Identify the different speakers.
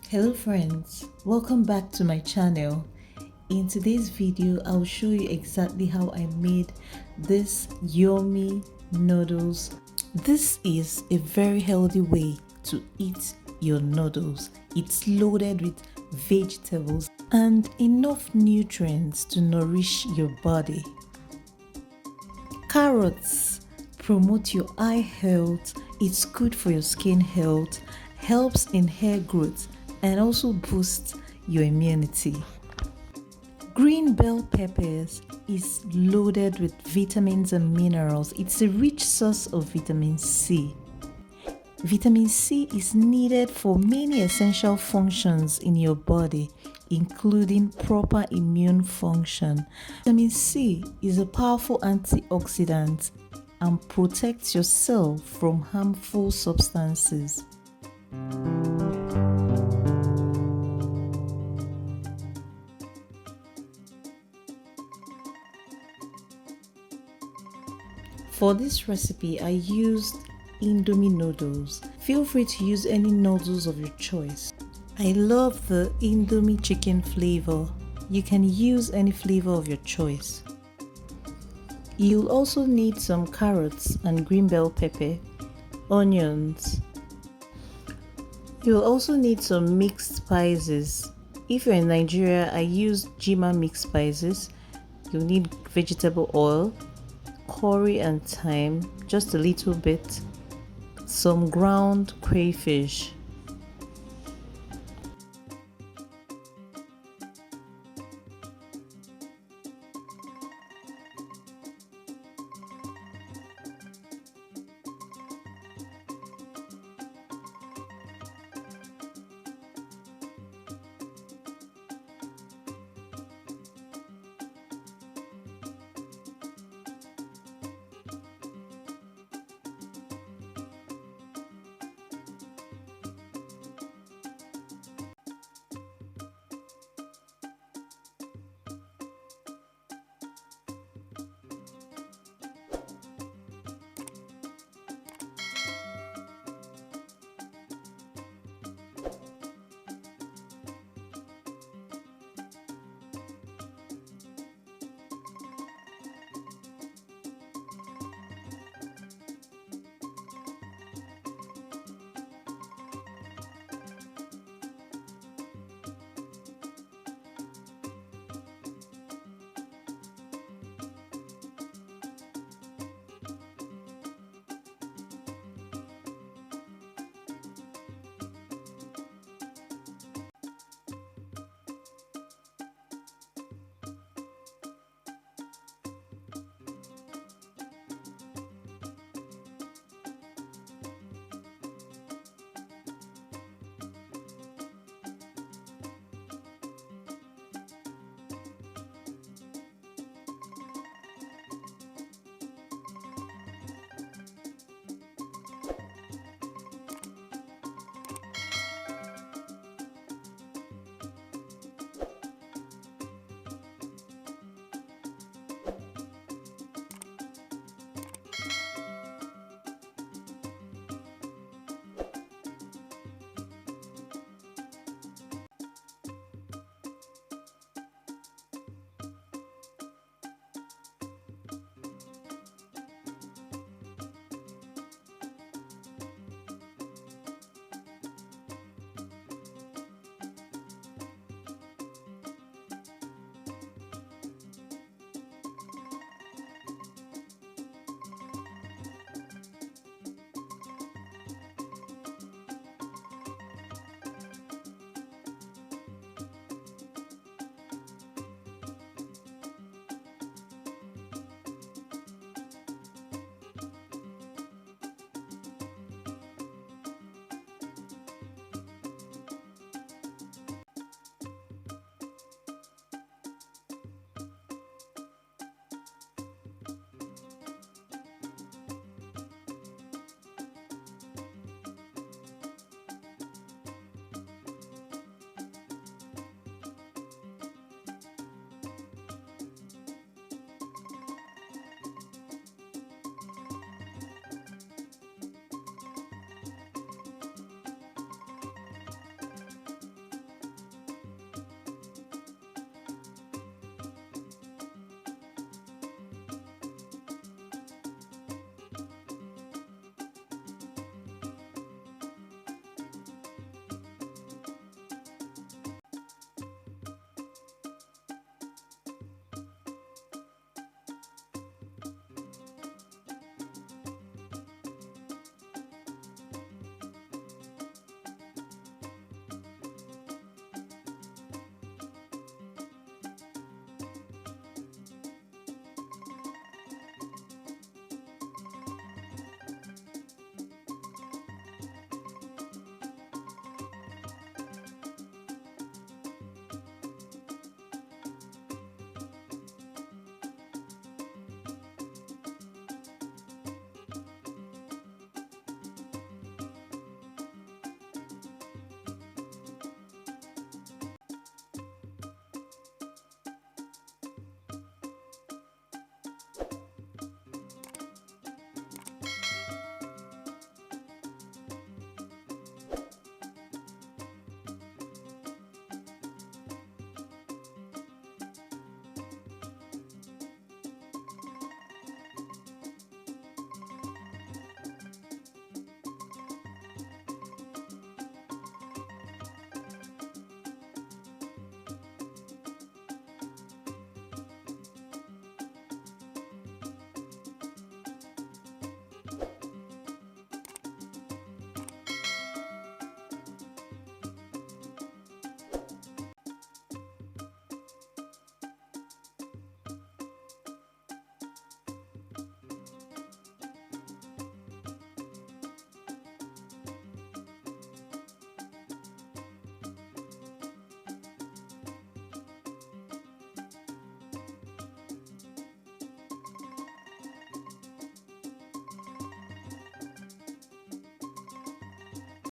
Speaker 1: Hello friends, welcome back to my channel. In today's video, I'll show you exactly how I made this yummy noodles. This is a very healthy way to eat your noodles. It's loaded with vegetables and enough nutrients to nourish your body. Carrots promote your eye health, it's good for your skin health, helps in hair growth, and also boosts your immunity. Green bell peppers is loaded with vitamins and minerals. It's a rich source of vitamin C. Vitamin C is needed for many essential functions in your body, including proper immune function. Vitamin C is a powerful antioxidant and protects your cell from harmful substances. For this recipe, I used Indomie noodles. Feel free to use any noodles of your choice. I love the Indomie chicken flavor. You can use any flavor of your choice. You'll also need some carrots and green bell pepper, onions. You'll also need some mixed spices. If you're in Nigeria, I used Jima mixed spices. You'll need vegetable oil, curry and thyme, just a little bit, some ground crayfish,